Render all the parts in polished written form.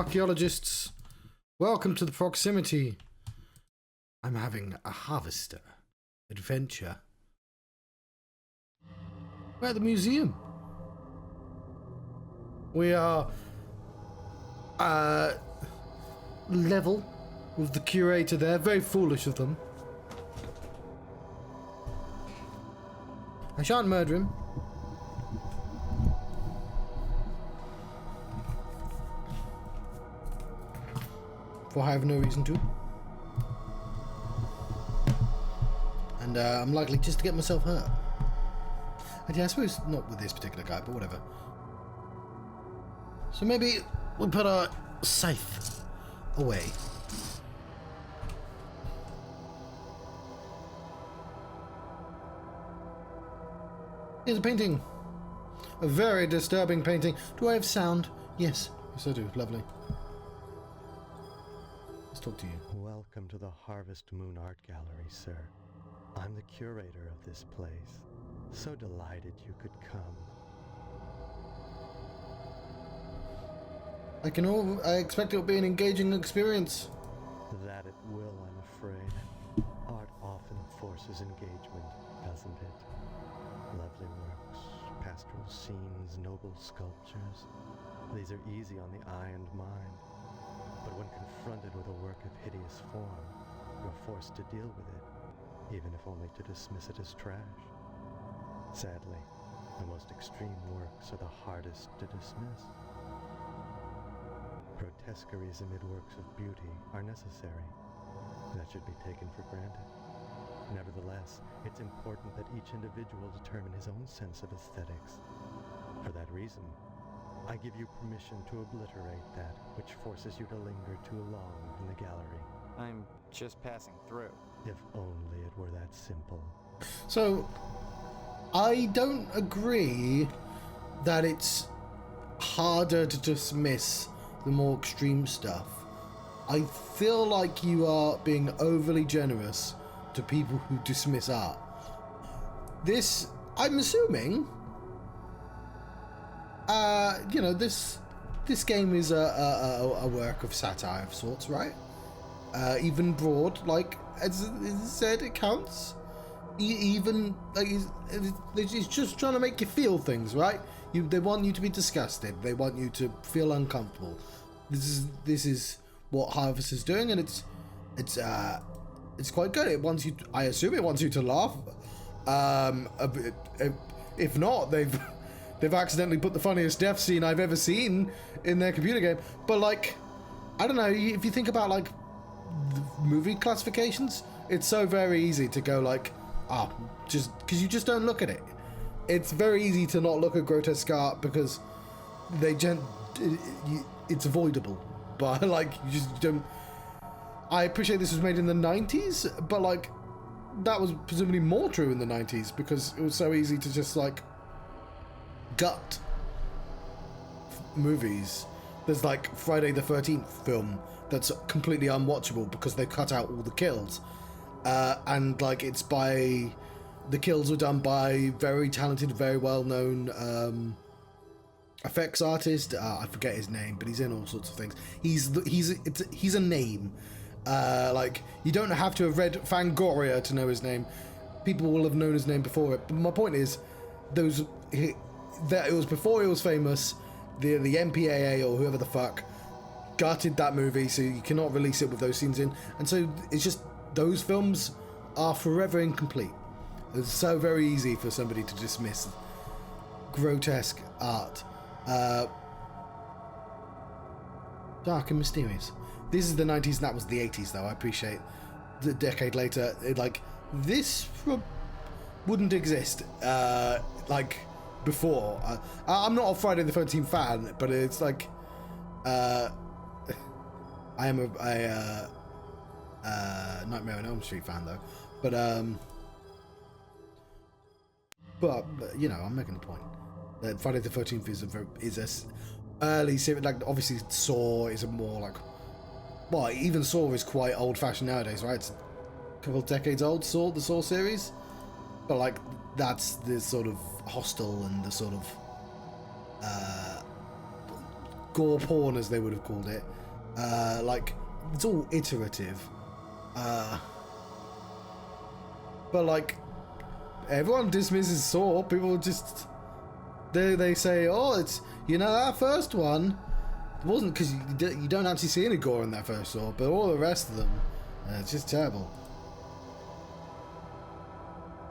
archaeologists. Welcome to the proximity. I'm having a harvester adventure. We're at the museum. We are level with the curator there. Very foolish of them. I shan't murder him. For I have no reason to. And I'm likely just to get myself hurt. And yeah, I suppose not with this particular guy, but whatever. So maybe we'll put our scythe away. Here's a painting. A very disturbing painting. Do I have sound? Yes. Yes, I do. Lovely. Let's talk to you. Welcome to the Harvest Moon Art Gallery, sir. I'm the curator of this place. So delighted you could come. I expect it'll be an engaging experience. That it will, I'm afraid. Art often forces engagement, doesn't it? Lovely works, pastoral scenes, noble sculptures. These are easy on the eye and mind. But when confronted with a work of hideous form, you're forced to deal with it, even if only to dismiss it as trash. Sadly, the most extreme works are the hardest to dismiss. Grotesqueries amid works of beauty are necessary. That should be taken for granted. Nevertheless, it's important that each individual determine his own sense of aesthetics. For that reason, I give you permission to obliterate that which forces you to linger too long in the gallery. I'm just passing through. If only it were that simple. So, I don't agree that it's harder to dismiss the more extreme stuff. I feel like you are being overly generous to people who dismiss art. This, I'm assuming, this game is a work of satire of sorts, right? Even broad, like as it said, it counts. Even like it's just trying to make you feel things, right? They want you to be disgusted. They want you to feel uncomfortable. This is what Harvest is doing, and it's quite good. It wants you. I assume it wants you to laugh. If not, they've accidentally put the funniest death scene I've ever seen in their computer game. But like, I don't know. If you think about like movie classifications, it's so very easy to go like, just because you just don't look at it. It's very easy to not look at grotesque art because it's avoidable. But like, you just don't. I appreciate this was made in the 90s, but like, that was presumably more true in the 90s because it was so easy to just like gut movies. There's like Friday the 13th film that's completely unwatchable because they cut out all the kills, and like the kills were done by very talented, very well known effects artist. I forget his name, but he's in all sorts of things. He's a name. Like, you don't have to have read Fangoria to know his name. People will have known his name before it. But my point is, that it was before he was famous. The MPAA or whoever the fuck gutted that movie, so you cannot release it with those scenes in. And so it's just, those films are forever incomplete. It's so very easy for somebody to dismiss grotesque art. Dark and mysterious. This is the 90s and that was the 80s, though. I appreciate the decade later, this wouldn't exist like before. I'm not a Friday the 13th fan, but it's like I am a Nightmare on Elm Street fan, though. But you know, I'm making a point that Friday the 13th is a early series. Like, obviously Saw is a more like, well, even Saw is quite old-fashioned nowadays, right? It's a couple of decades old, the Saw series. But like, that's the sort of Hostel and the sort of gore porn, as they would have called it. Like, it's all iterative. But like, everyone dismisses Saw. People just they say, oh, it's, you know, that first one, it wasn't, because you don't actually see any gore in that first Saw, but all the rest of them, it's just terrible.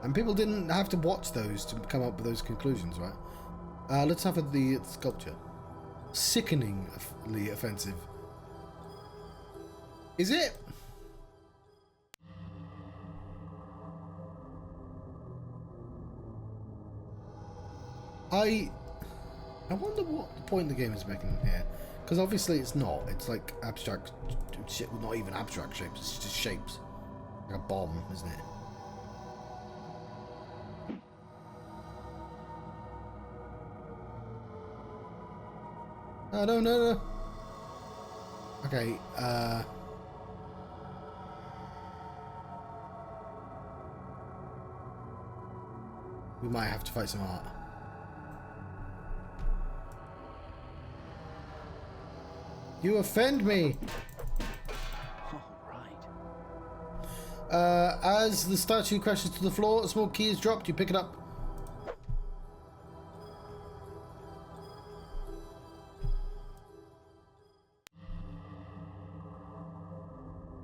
And people didn't have to watch those to come up with those conclusions, right? Let's have the sculpture. Sickeningly offensive. Is it? I wonder what the point the game is making here. Because obviously it's not. It's like abstract shit, well, not even abstract shapes, it's just shapes. Like a bomb, isn't it? Oh, no. Okay, we might have to fight some art. You offend me! As the statue crashes to the floor, a small key is dropped, you pick it up.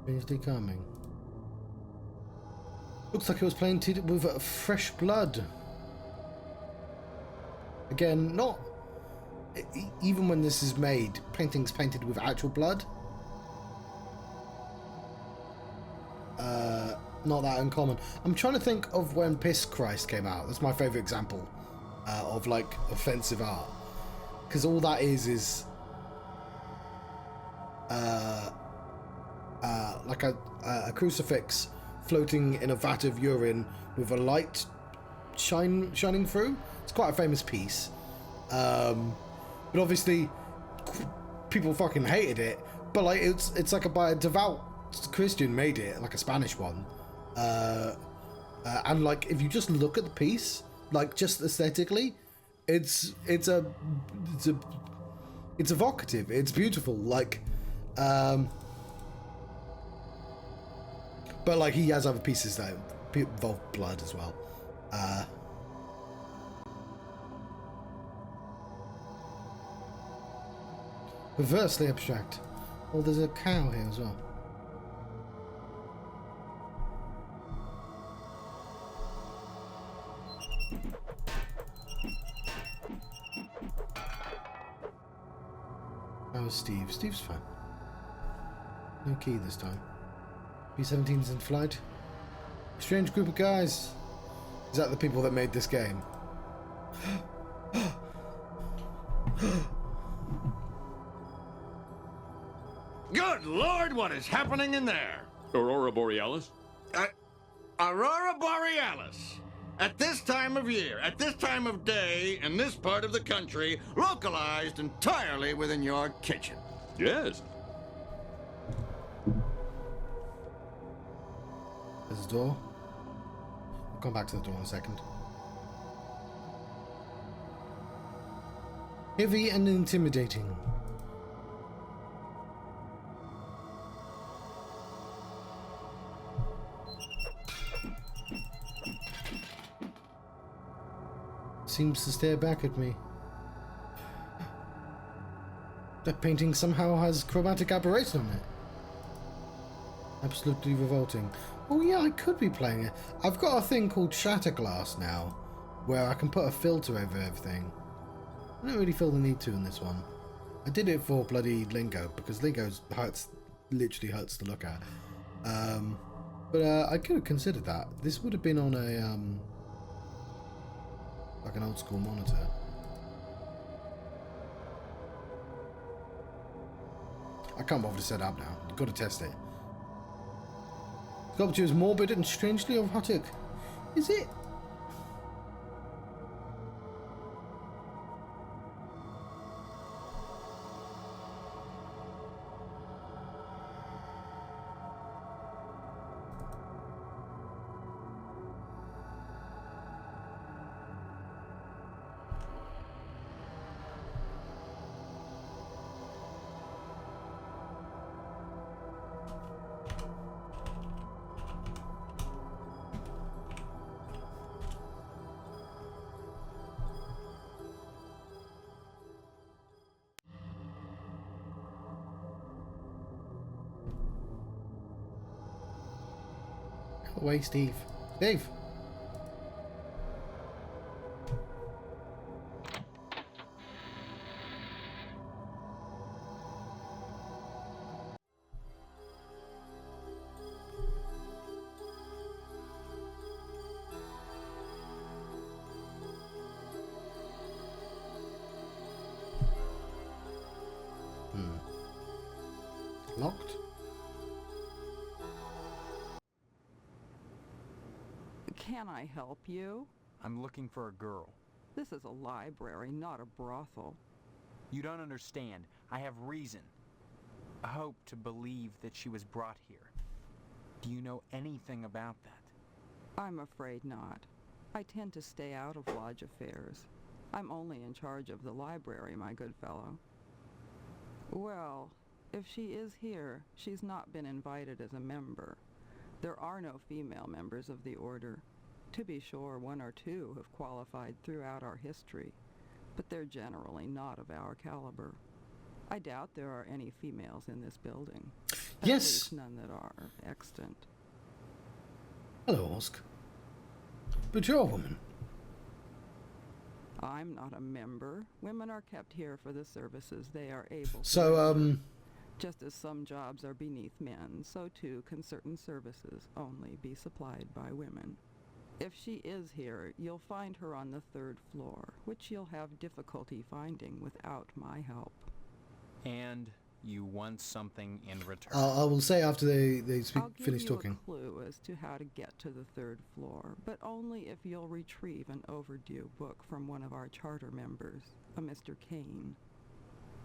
Strangely calming. Looks like it was painted with fresh blood. Again, not... Even when this is made, paintings painted with actual blood. Not that uncommon. I'm trying to think of when Piss Christ came out. That's my favourite example of like offensive art. Because all that is like a crucifix floating in a vat of urine with a light shining through. It's quite a famous piece. But obviously people fucking hated it. But like it's like a devout Christian made it, like a Spanish one. And like if you just look at the piece, like just aesthetically, it's evocative. It's beautiful. Like, but like he has other pieces that involve blood as well. Reversely abstract. Oh, there's a cow here as well. How is Steve? Steve's fine. No key this time. B-17's in flight. A strange group of guys. Is that the people that made this game? Good Lord, what is happening in there? Aurora Borealis? Aurora Borealis. At this time of year, at this time of day, in this part of the country, localized entirely within your kitchen. Yes. There's a door. I'll come back to the door in a second. Heavy and intimidating. Seems to stare back at me. That painting somehow has chromatic aberration on it. Absolutely revolting. Oh yeah, I could be playing it. I've got a thing called Shatterglass now, where I can put a filter over everything. I don't really feel the need to in this one. I did it for bloody Lingo, because Lingo literally hurts to look at. But I could have considered that. This would have been on a like an old school monitor. I can't bother to set up now. You've got to test it. Sculpture is morbid and strangely erotic. Is it? Go away, Steve. Steve! Locked? Can I help you? I'm looking for a girl. This is a library, not a brothel. You don't understand. I have reason. Hope to believe that she was brought here. Do you know anything about that? I'm afraid not. I tend to stay out of lodge affairs. I'm only in charge of the library, my good fellow. Well, if she is here, she's not been invited as a member. There are no female members of the order. To be sure, one or two have qualified throughout our history, but they're generally not of our caliber. I doubt there are any females in this building. At Yes. least none that are extant. Hello, Osk. But you're a woman. I'm not a member. Women are kept here for the services they are able to So, render. Just as some jobs are beneath men, so too can certain services only be supplied by women. If she is here, you'll find her on the 3rd floor, which you'll have difficulty finding without my help. And you want something in return. I will say after they I'll give finish you talking. a clue as to how to get to the 3rd floor, but only if you'll retrieve an overdue book from one of our charter members, a Mr. Kane.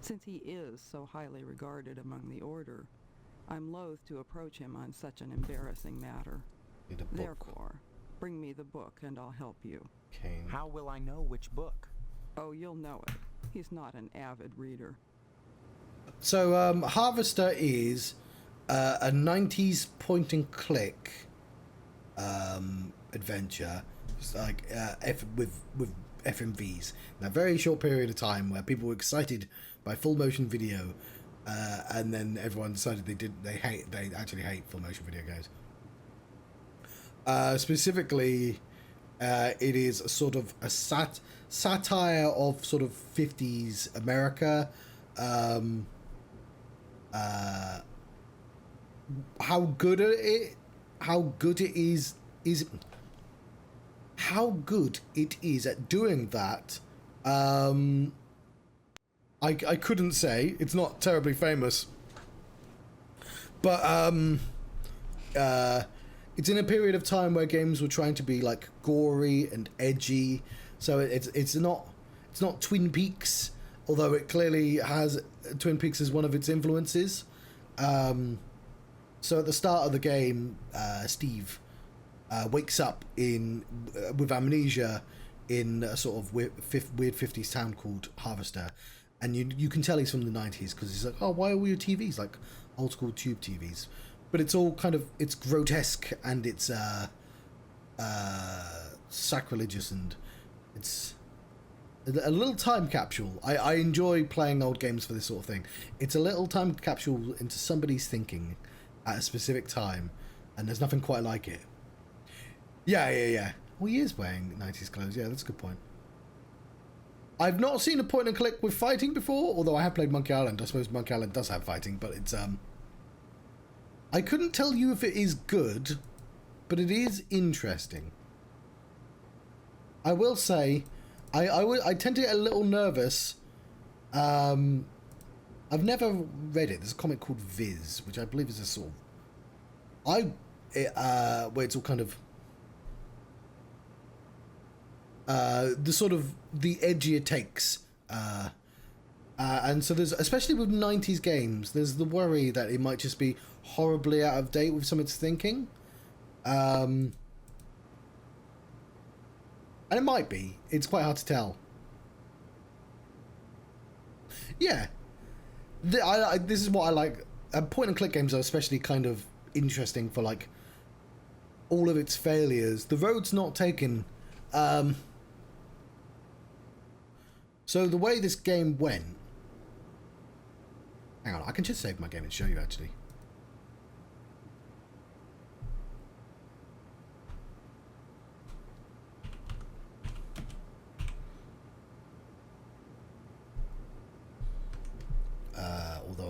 Since he is so highly regarded among the Order, I'm loath to approach him on such an embarrassing matter. Need a book. Therefore, bring me the book and I'll help you. Kane. How will I know which book? Oh, you'll know it. He's not an avid reader. So, Harvester is a 90s point and click adventure. It's like with FMVs. In a very short period of time where people were excited by full motion video, and then everyone decided they actually hate full motion video games. Specifically, it is sort of a satire of sort of 50s America. How good it is at doing that. I couldn't say. It's not terribly famous, but it's in a period of time where games were trying to be like gory and edgy. So it's not Twin Peaks, although it clearly has Twin Peaks as one of its influences. So at the start of the game, Steve wakes up with amnesia in a sort of weird 50s town called Harvester, and you can tell he's from the 90s because he's like, oh, why are all your TVs like old school tube TVs? But it's all it's grotesque and it's sacrilegious, and it's a little time capsule. I enjoy playing old games for this sort of thing. It's a little time capsule into somebody's thinking at a specific time, and there's nothing quite like it. Yeah. Well, he is wearing 90s clothes. Yeah, that's a good point. I've not seen a point and click with fighting before, although I have played Monkey Island. I suppose Monkey Island does have fighting, but it's I couldn't tell you if it is good, but it is interesting. I will say, I tend to get a little nervous. I've never read it. There's a comic called Viz, which I believe is a sort of where it's all kind of the sort of the edgier takes, and so there's, especially with 90s games, there's the worry that it might just be horribly out of date with some of its thinking, and it might be. It's quite hard to tell. Yeah, this is what I like. Point and click games are especially kind of interesting for like all of its failures. The road's not taken. So the way this game went... Hang on, I can just save my game and show you, actually.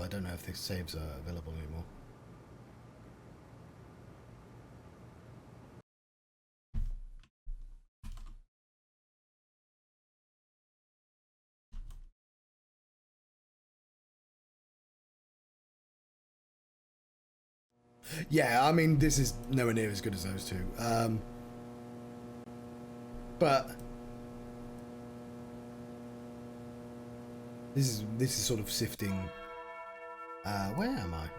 don't know if the saves are available anymore. Yeah, I mean, this is nowhere near as good as those two. But this is sort of sifting. Where am I?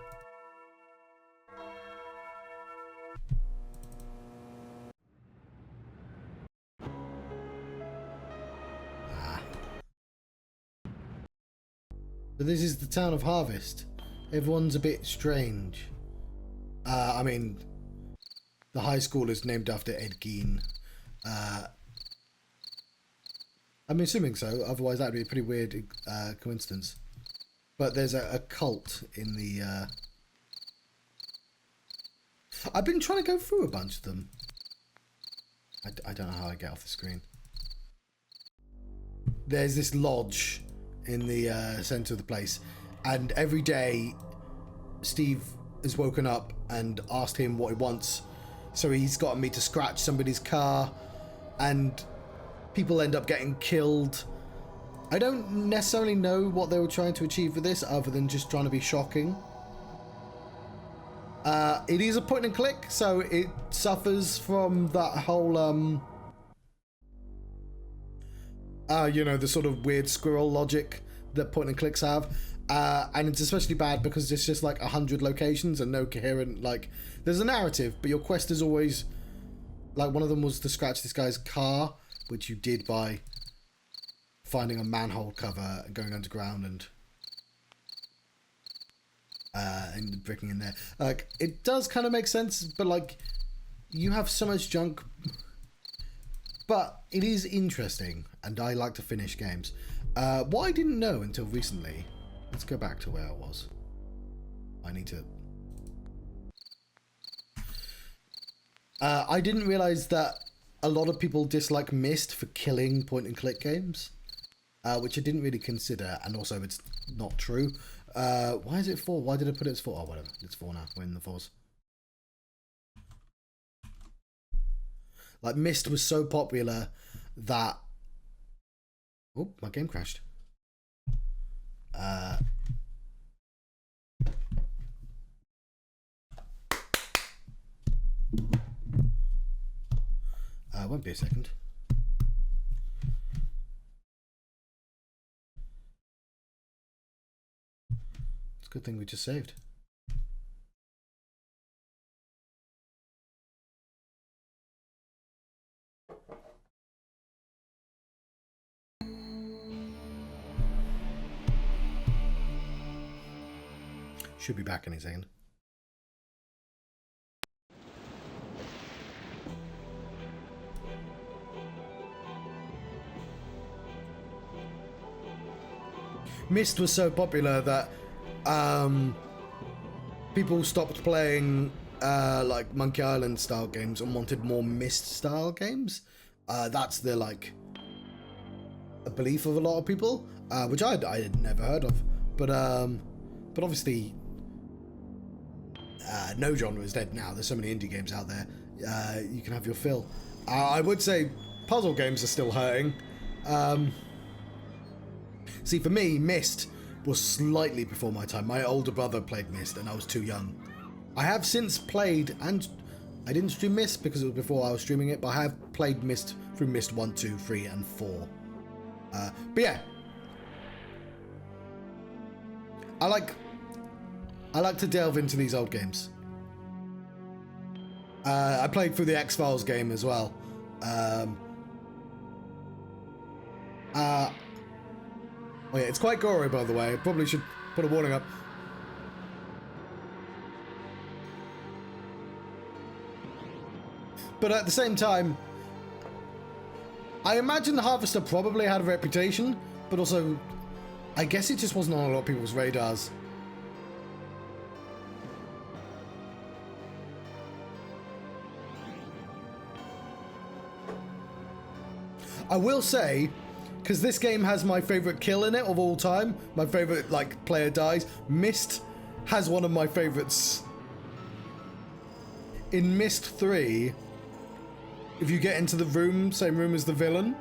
So this is the town of Harvest. Everyone's a bit strange. I mean, the high school is named after Ed Gein. I'm assuming so, otherwise that would be a pretty weird coincidence. But there's a cult in the... I've been trying to go through a bunch of them. I don't know how I get off the screen. There's this lodge in the centre of the place, and every day Steve has woken up and asked him what he wants. So he's gotten me to scratch somebody's car, and people end up getting killed. I don't necessarily know what they were trying to achieve with this, other than just trying to be shocking. It is a point and click, so it suffers from that whole, you know, the sort of weird squirrel logic that point and clicks have. And it's especially bad because it's just like 100 locations and no coherent, like, there's a narrative, but your quest is always, like, one of them was to scratch this guy's car, which you did by finding a manhole cover and going underground and breaking in there. Like, it does kind of make sense, but, like, you have so much junk. But it is interesting, and I like to finish games. What I didn't know until recently... Let's go back to where I was. I need to... I didn't realise that a lot of people dislike Myst for killing point-and-click games. Which I didn't really consider, and also it's not true. Why is it 4? Why did I put it as 4? Oh, whatever. It's 4 now. We're in the 4s. Like, Myst was so popular that... Oh, my game crashed. Won't be a second. It's a good thing we just saved. Should be back any second. Myst was so popular that people stopped playing like Monkey Island style games and wanted more Myst style games. That's the like a belief of a lot of people, which I had never heard of. But obviously, no genre is dead now. There's so many indie games out there. You can have your fill. I would say puzzle games are still hurting. See, for me, Myst was slightly before my time. My older brother played Myst, and I was too young. I have since played, and I didn't stream Myst because it was before I was streaming it, but I have played Myst through Myst 1, 2, 3, and 4. But yeah. I like to delve into these old games. I played through the X-Files game as well. Oh yeah, it's quite gory, by the way. I probably should put a warning up. But at the same time, I imagine the Harvester probably had a reputation, but also, I guess it just wasn't on a lot of people's radars. I will say, because this game has my favorite kill in it of all time. My favorite, like, player dies. Myst has one of my favorites. In Myst 3, if you get into the room, same room as the villain,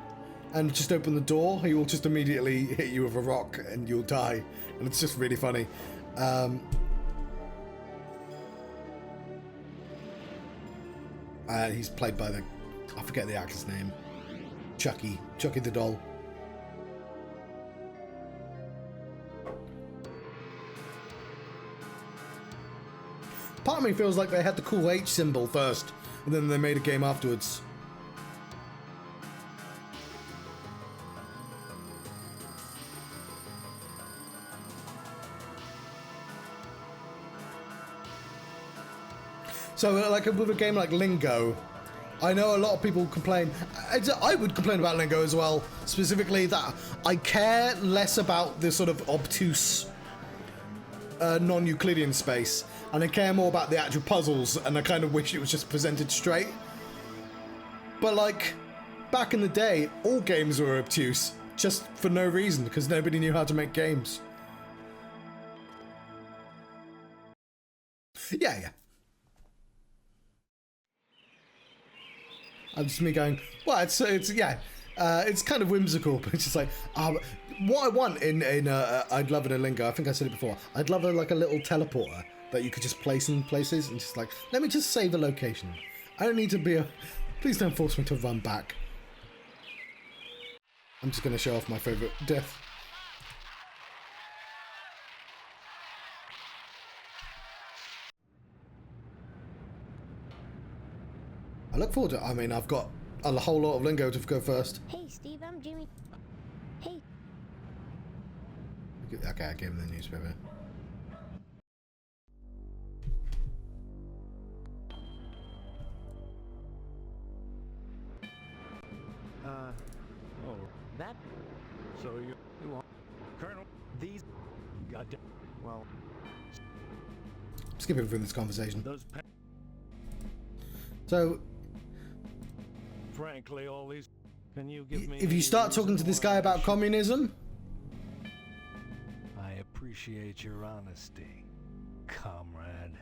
and just open the door, he will just immediately hit you with a rock and you'll die. And it's just really funny. He's played by the... I forget the actor's name. Chucky the doll. Part of me feels like they had the cool H symbol first, and then they made a game afterwards. So, like, with a game like Lingo, I know a lot of people complain. I would complain about Lingo as well, specifically that I care less about this sort of obtuse non-Euclidean space, and I care more about the actual puzzles, and I kind of wish it was just presented straight. But, like, back in the day, all games were obtuse, just for no reason, because nobody knew how to make games. Yeah. I'm just me going, well, it's kind of whimsical, but it's just like, what I want in I'd love it in Lingo, I think I said it before, I'd love like a little teleporter that you could just place in places and just like, let me just save a location. I don't need to be please don't force me to run back. I'm just going to show off my favourite death. I look forward to it. I mean, I've got a whole lot of Lingo to go first. Hey, Steve, I'm Jimmy. Hey. Okay, I gave him the newspaper. That. So you want Colonel? These. Goddamn. Well. Skipping through this conversation. Those. So. Frankly, all these. Can you give me? If you start talking to this guy about communism. I appreciate your honesty, comrade.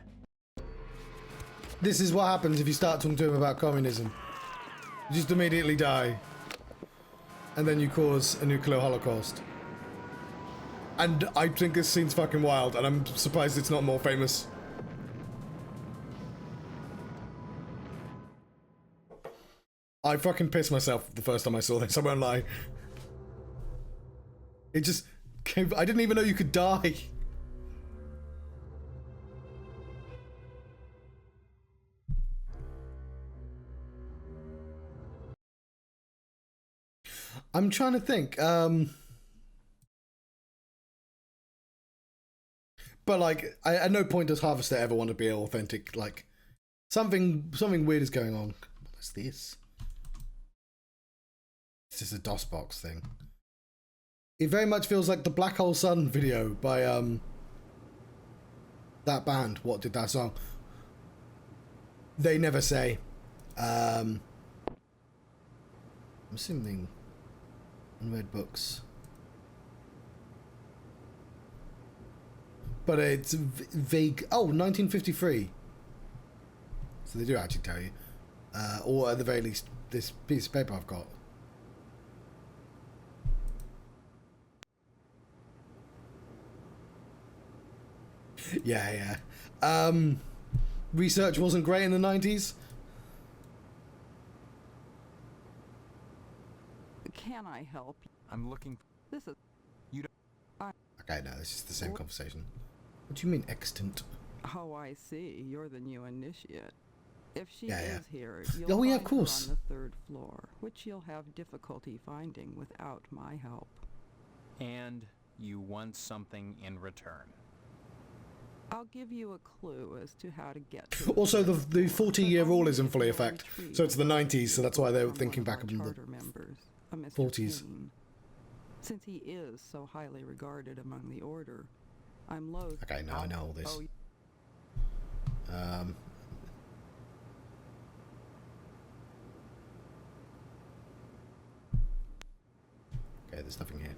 This is what happens if you start talking to him about communism. You just immediately die. And then you cause a nuclear holocaust. And I think this scene's fucking wild, and I'm surprised it's not more famous. I fucking pissed myself the first time I saw this, I won't lie. It just came... I didn't even know you could die. I'm trying to think. But like, at no point does Harvester ever want to be authentic. Like, something weird is going on. What's this? It's just a DOSBox thing. It very much feels like the Black Hole Sun video by that band. What did that song? They Never Say. I'm assuming unread books. But it's vague. Oh, 1953. So they do actually tell you. Or at the very least, this piece of paper I've got. Yeah. Research wasn't great in the 90s. Can I help? I'm looking. This is... You don't. Okay, no, this is the same conversation. What do you mean extant? Oh, I see. You're the new initiate. If she Yeah. is here, you'll Oh, yeah, find of course. her on the 3rd floor, which you'll have difficulty finding without my help. And you want something in return. I'll give you a clue as to how to get to Also, the 40-year rule is in Only fully if you'll effect. retrieve So it's the 90s, so that's why they were from thinking one back of in our the charter members, a Mr. 40s. Kane. Since he is so highly regarded among the Order, I'm loath... Okay, now I know all this. Oh, Okay, there's nothing here.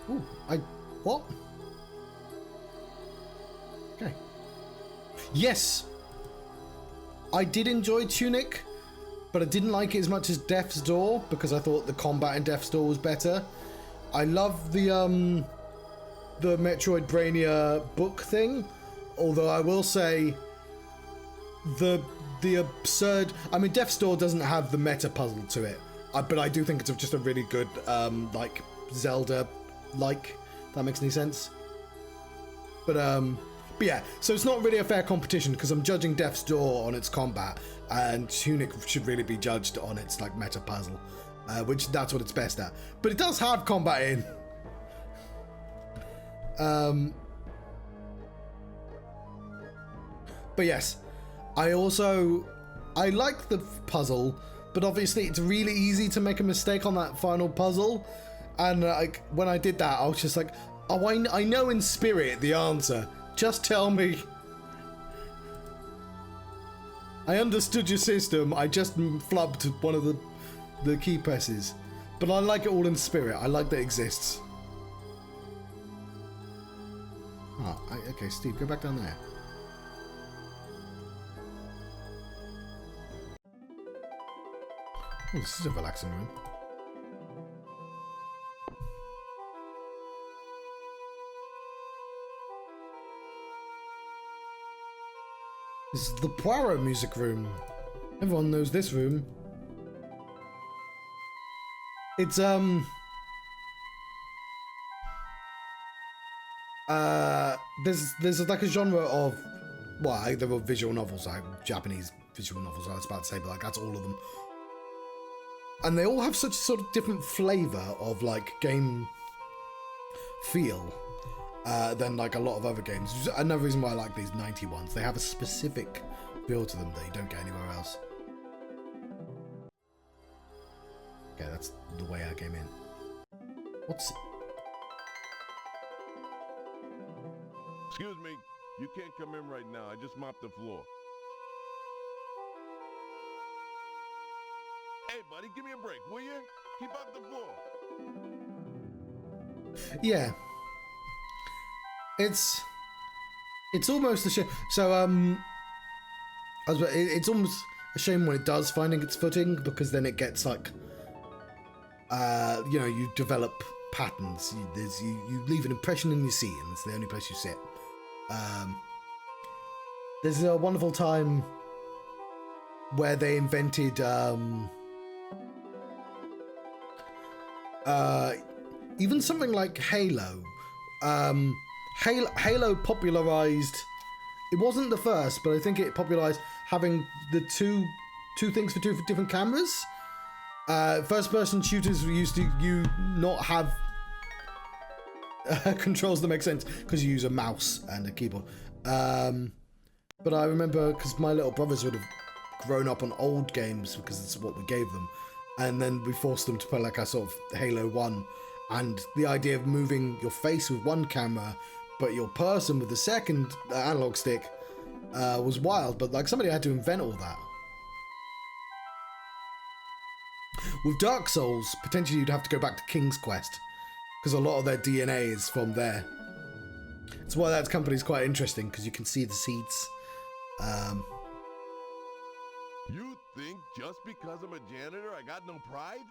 Ooh, what? Okay. Yes! I did enjoy Tunic, but I didn't like it as much as Death's Door because I thought the combat in Death's Door was better. I love the Metroid Brainia book thing, although I will say the absurd... I mean, Death's Door doesn't have the meta puzzle to it, but I do think it's just a really good, like, Zelda-like, if that makes any sense. But yeah, so it's not really a fair competition because I'm judging Death's Door on its combat, and Tunic should really be judged on its, like, meta puzzle, which that's what it's best at. But it does have combat in. But yes, I like the puzzle, but obviously it's really easy to make a mistake on that final puzzle. And like when I did that, I was just like, oh, I know in spirit the answer. Just tell me. I understood your system. I just flubbed one of the key presses. But I like it all in spirit. I like that it exists. Oh, okay, Steve, go back down there. Oh, this is a relaxing room. This is the Poirot music room. Everyone knows this room. It's there's like a genre of, well, there were visual novels, like Japanese visual novels, I was about to say, but like that's all of them. And they all have such a sort of different flavour of like game feel than like a lot of other games. Which is another reason why I like these 90 ones. They have a specific feel to them that you don't get anywhere else. Okay, that's the way I came in. What's... Excuse me, you can't come in right now. I just mopped the floor. Hey, buddy, give me a break, will you? Keep up the floor. Yeah. It's almost a shame. So, it's almost a shame when it does finding its footing, because then it gets like, you know, you develop patterns. You leave an impression in your seat, and it's the only place you sit. There's a wonderful time where they invented even something like Halo. Halo popularized, it wasn't the first, but I think it popularized having the two things for two different cameras. First person shooters used to not have controls that make sense because you use a mouse and a keyboard. But I remember because my little brothers would have grown up on old games because it's what we gave them, and then we forced them to play like a sort of Halo 1, and the idea of moving your face with one camera but your person with the second analog stick was wild. But like somebody had to invent all that. With Dark Souls, potentially you'd have to go back to King's Quest, because a lot of their DNA is from there. That's why that company's quite interesting, because you can see the seeds. You think just because I'm a janitor I got no pride?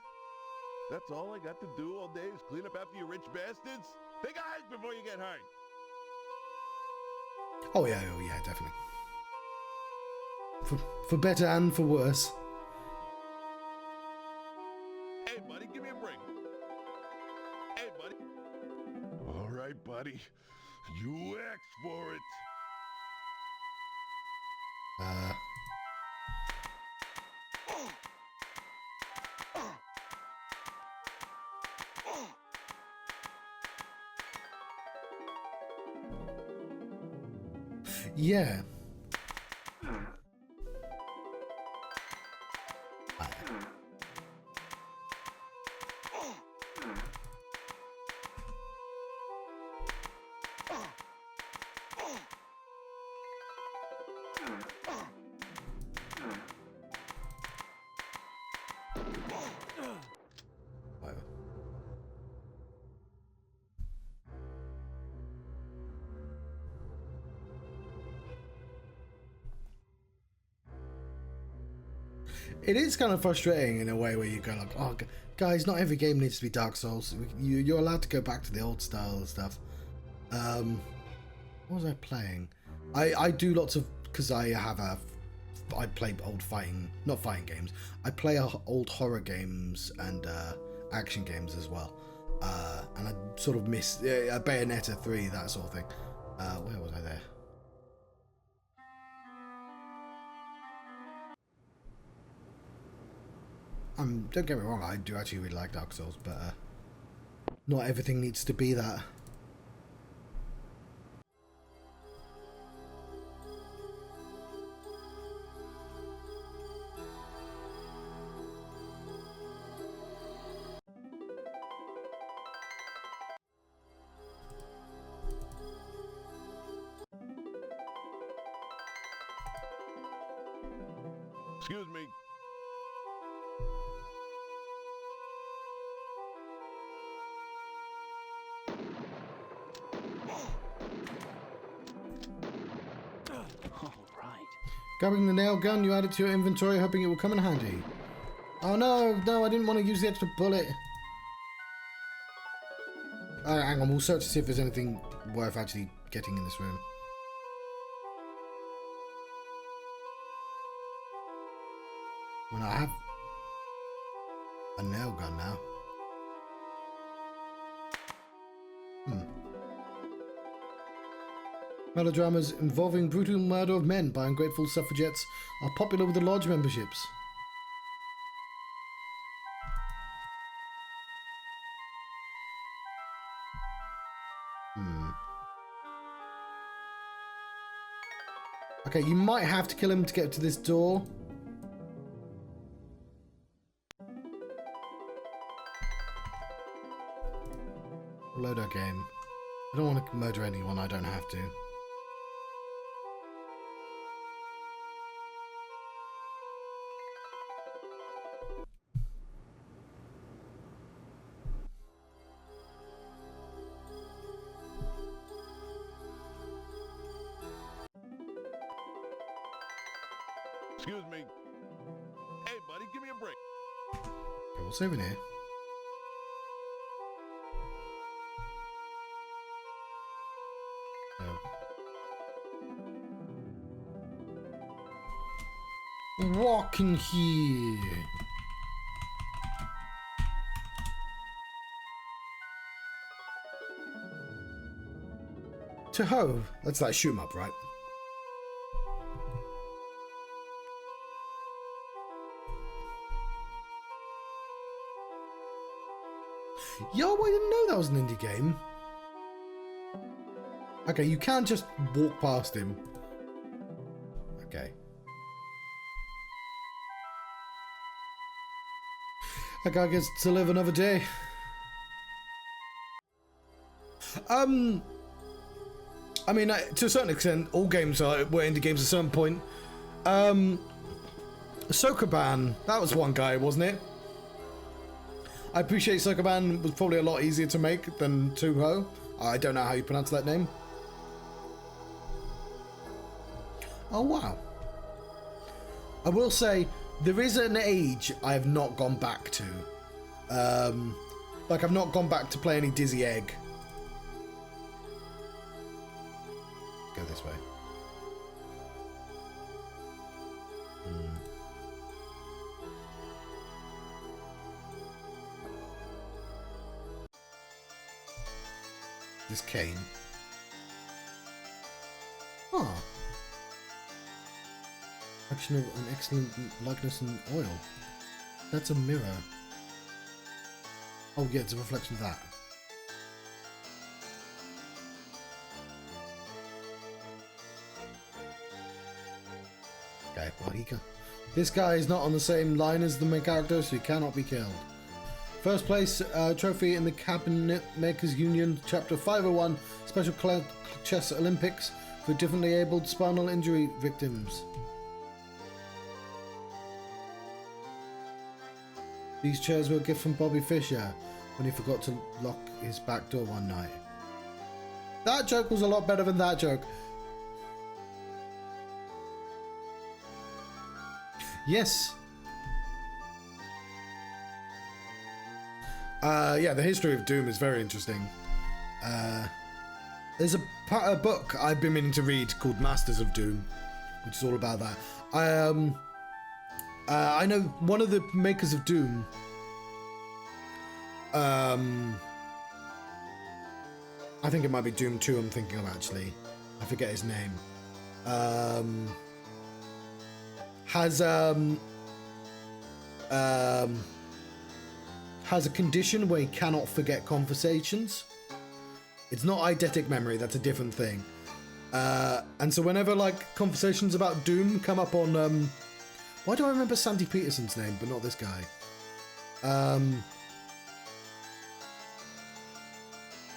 That's all I got to do all day is clean up after you rich bastards? Take a hike before you get hurt. Oh yeah, definitely. For better and for worse. Hey, buddy, give me a break. Hey, buddy. All right, buddy. You asked for it. Yeah. Whatever. It is kind of frustrating in a way where you go like, oh, guys, not every game needs to be Dark Souls. You're allowed to go back to the old style and stuff. What was I playing? I do lots of, because I play old not fighting games. I play old horror games and action games as well. And I sort of miss Bayonetta 3, that sort of thing. Where was I there? Don't get me wrong, I do actually really like Dark Souls, but not everything needs to be that. Excuse me. Grabbing the nail gun, you add it to your inventory, hoping it will come in handy. Oh no, I didn't want to use the extra bullet. Hang on, we'll search to see if there's anything worth actually getting in this room. Well, I have a nail gun now. Melodramas involving brutal murder of men by ungrateful suffragettes are popular with the lodge memberships. Okay, you might have to kill him to get to this door. Load our game. I don't want to murder anyone I don't have to. Excuse me. Hey, buddy, give me a break. Okay, we'll save in here. Walk in here. To ho. That's like shoot 'em up, right? Yo, I didn't know that was an indie game. Okay, you can't just walk past him. Okay. That guy gets to live another day. I mean, to a certain extent, all games were indie games at a certain point. Sokoban, that was one guy, wasn't it? I appreciate Sokoban was probably a lot easier to make than Tuho. I don't know how you pronounce that name. Oh, wow. I will say, there is an age I have not gone back to. Like, I've not gone back to play any Dizzy Egg. Go this way. This cane. Ah. Action of an excellent likeness in oil. That's a mirror. Oh yeah, it's a reflection of that. Okay, well this guy is not on the same line as the main character, so he cannot be killed. First place trophy in the Cabinet Makers Union Chapter 501 Special Chess Olympics for differently abled spinal injury victims. These chairs were a gift from Bobby Fischer when he forgot to lock his back door one night. That joke was a lot better than that joke. Yes. Yeah, the history of Doom is very interesting. There's a book I've been meaning to read called Masters of Doom, which is all about that. I know one of the makers of Doom. I think it might be Doom 2 I'm thinking of, actually. I forget his name. Has a condition where he cannot forget conversations. It's not eidetic memory, that's a different thing. And so whenever like conversations about Doom come up on why do I remember Sandy Peterson's name but not this guy?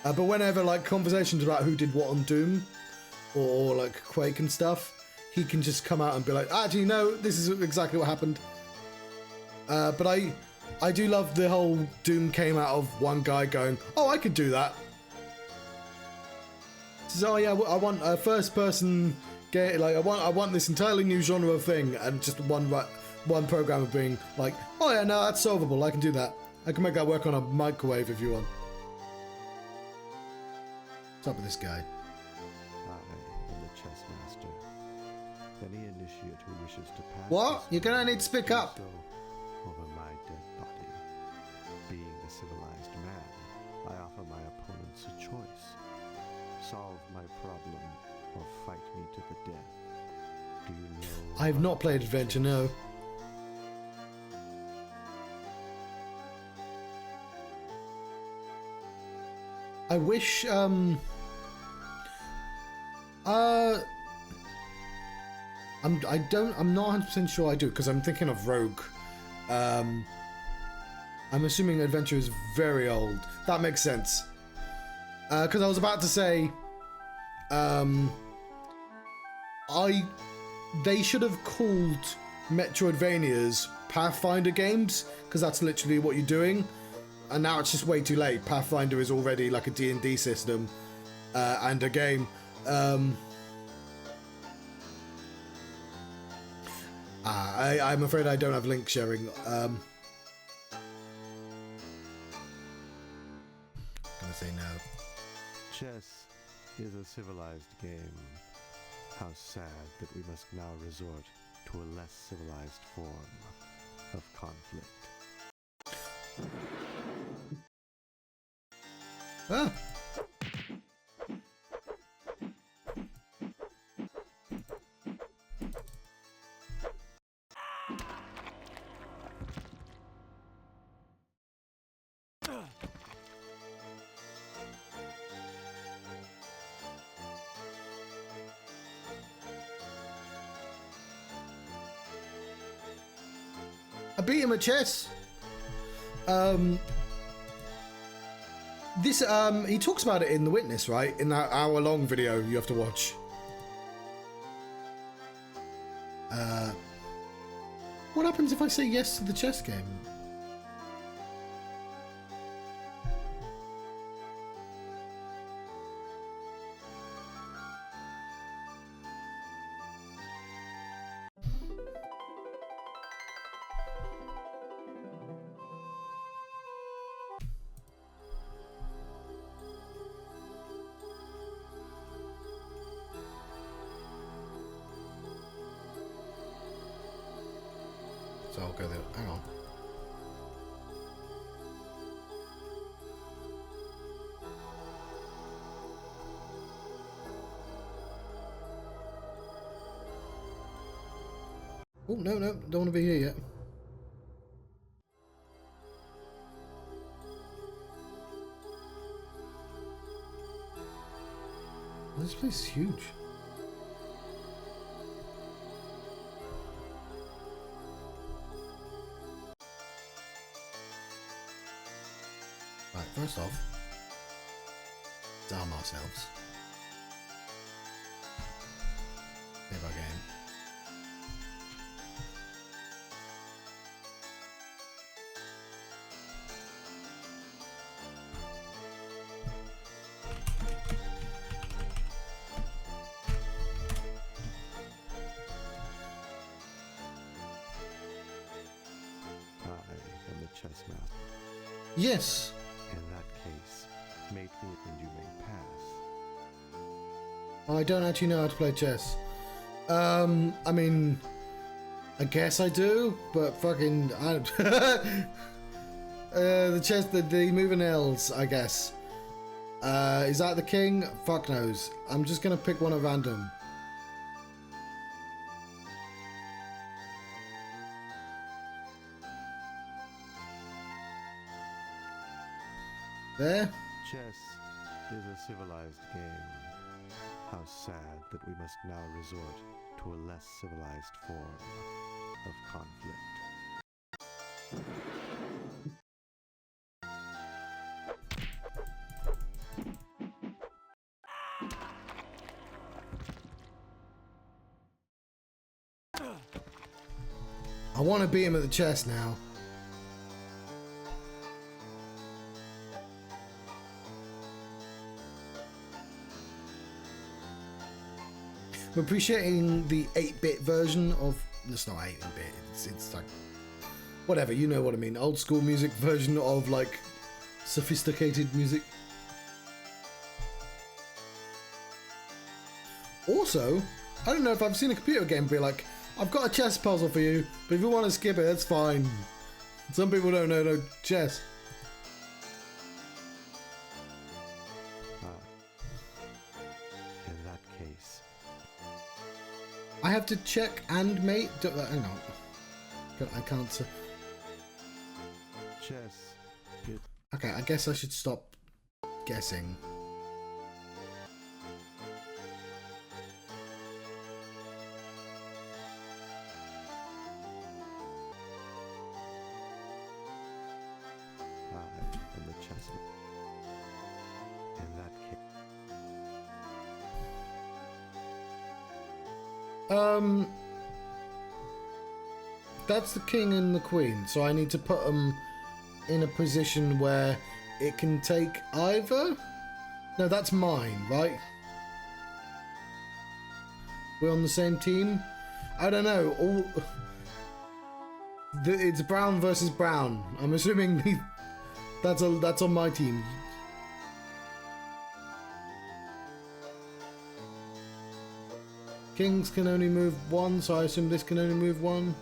But whenever like conversations about who did what on Doom or like Quake and stuff, he can just come out and be like, actually no, this is exactly what happened. But I do love the whole Doom came out of one guy going, oh, I could do that. So yeah, I want a first-person game. Like I want this entirely new genre of thing, and just one programmer being like, oh yeah, no, that's solvable. I can do that. I can make that work on a microwave if you want. What's up with this guy? I am the chess master. Any initiate who wishes to pass. What? You're gonna need to speak up. So over my dead body. Being a civilized man, I offer my opponents a choice. Solve my problem or fight me to the death. Do you know? I have not played Adventure, no. I wish, I'm not 100% sure I do, because I'm thinking of Rogue. I'm assuming Adventure is very old. That makes sense. Because I was about to say, they should have called Metroidvanias Pathfinder games, because that's literally what you're doing. And now it's just way too late. Pathfinder is already like a D&D system and a game. I'm afraid I don't have link sharing. Gonna say no. Chess is a civilized game. How sad that we must now resort to a less civilized form of conflict. Ah. I beat him at chess. This he talks about it in The Witness, right? In that hour-long video you have to watch. What happens if I say yes to the chess game? So I'll go there. Hang on. Oh, no, don't want to be here yet. This place is huge. Right, first off, disarm ourselves. Save our game. I am the chess master. Yes. In that case, mate me and you may pass. I don't actually know how to play chess. I mean, I guess I do, but fucking, I don't. The chess, the moving L's, I guess. Is that the king? Fuck knows. I'm just gonna pick one at random. There? Chess is a civilized game. How sad that we must now resort to a less civilized form of conflict. I want to beat him at the chess now. I'm appreciating the 8-bit version of... It's not 8-bit, it's like... Whatever, you know what I mean. Old school music version of, like, sophisticated music. Also, I don't know if I've seen a computer game be like, I've got a chess puzzle for you, but if you want to skip it, that's fine. Some people don't know no chess. In that case, I have to check and mate. Hang on. I can't. chess. It Okay, I guess I should stop guessing. and the chess. In that case, That's the king and the queen, so I need to put them in a position where it can take either? No, that's mine, right? We're on the same team? I don't know. It's brown versus brown. I'm assuming that's on my team. Kings can only move one, so I assume this can only move one.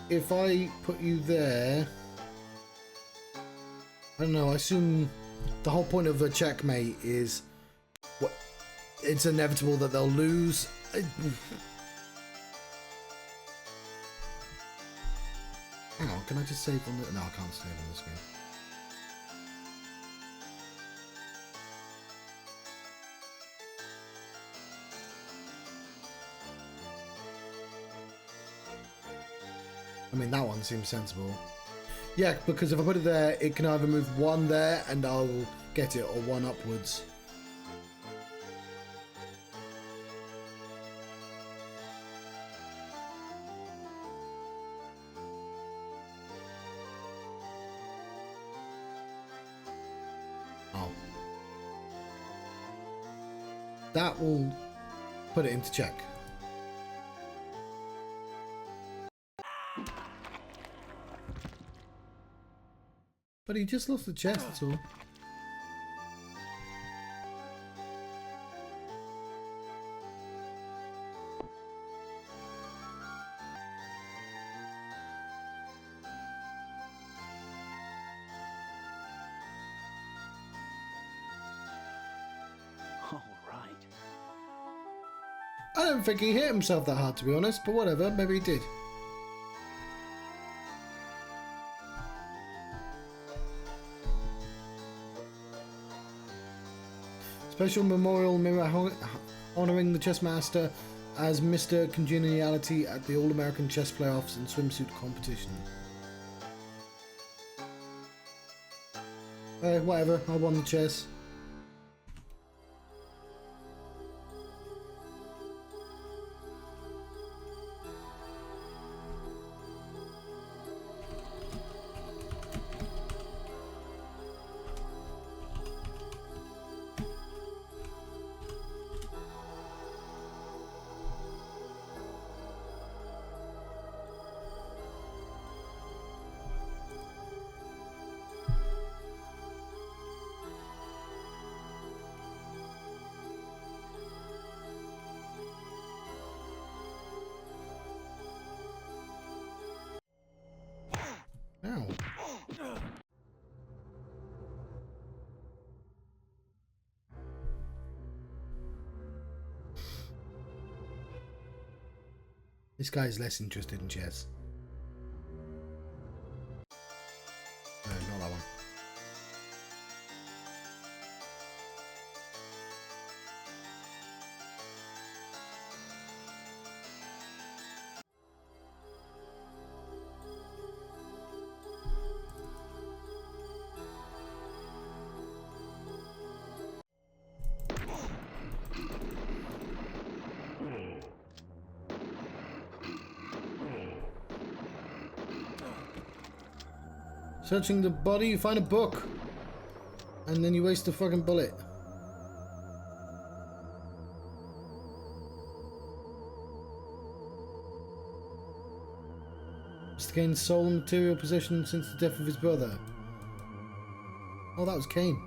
If I put you there, I don't know, I assume the whole point of a checkmate is it's inevitable that they'll lose. Hang on, can I just save on the... No, I can't save on this game. I mean, that one seems sensible. Yeah, because if I put it there, it can either move one there and I'll get it, or one upwards. Oh. That will put it into check. But he just lost the chest, that's all. All right. I don't think he hit himself that hard, to be honest, but whatever, maybe he did. Special memorial mirror honouring the chess master as Mr. Congeniality at the All-American Chess Playoffs and Swimsuit Competition. Whatever, I won the chess. This guy is less interested in chess. No, not that one. Searching the body, you find a book. And then you waste a fucking bullet. Mr. Kane's sole material possession since the death of his brother. Oh, that was Kane.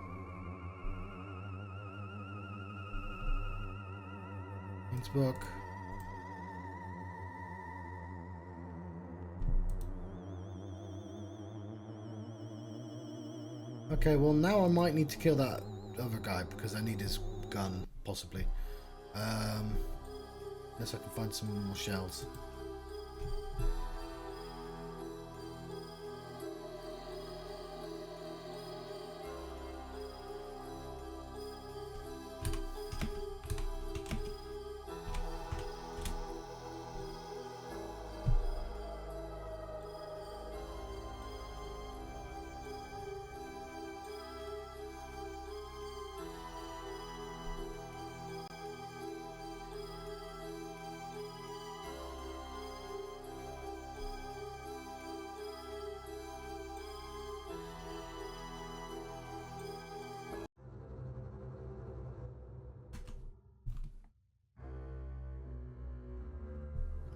Kane's book. Okay, well now I might need to kill that other guy because I need his gun, possibly. Unless I can find some more shells.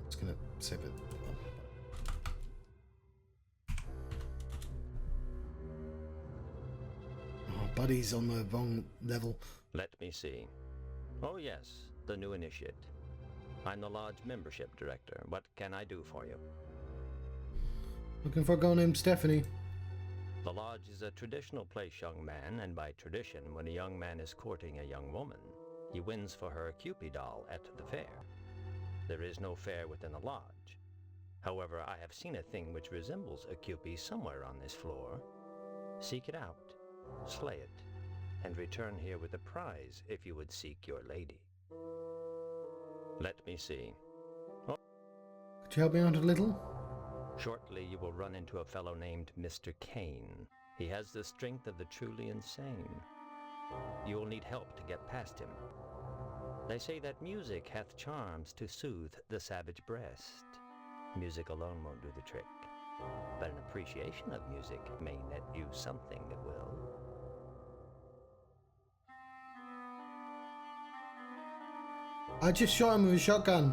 Just gonna save it. Oh, buddy's on the wrong level. Let me see. Oh yes, the new initiate. I'm the lodge membership director. What can I do for you? Looking for a girl named Stephanie. The lodge is a traditional place, young man, and by tradition, when a young man is courting a young woman, he wins for her a Cupid doll at the fair. There is no fair within the lodge. However, I have seen a thing which resembles a Cupid somewhere on this floor. Seek it out, slay it, and return here with a prize if you would seek your lady. Let me see. Could you help me out a little? Shortly you will run into a fellow named Mr. Kane. He has the strength of the truly insane. You will need help to get past him. They say that music hath charms to soothe the savage breast. Music alone won't do the trick, but an appreciation of music may net you something that will. I just shot him with a shotgun.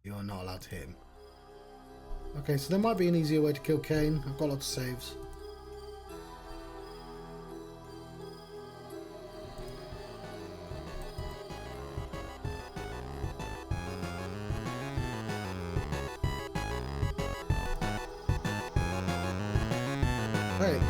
You're not allowed to hit him. Okay, so there might be an easier way to kill Kane. I've got lots of saves. Hey.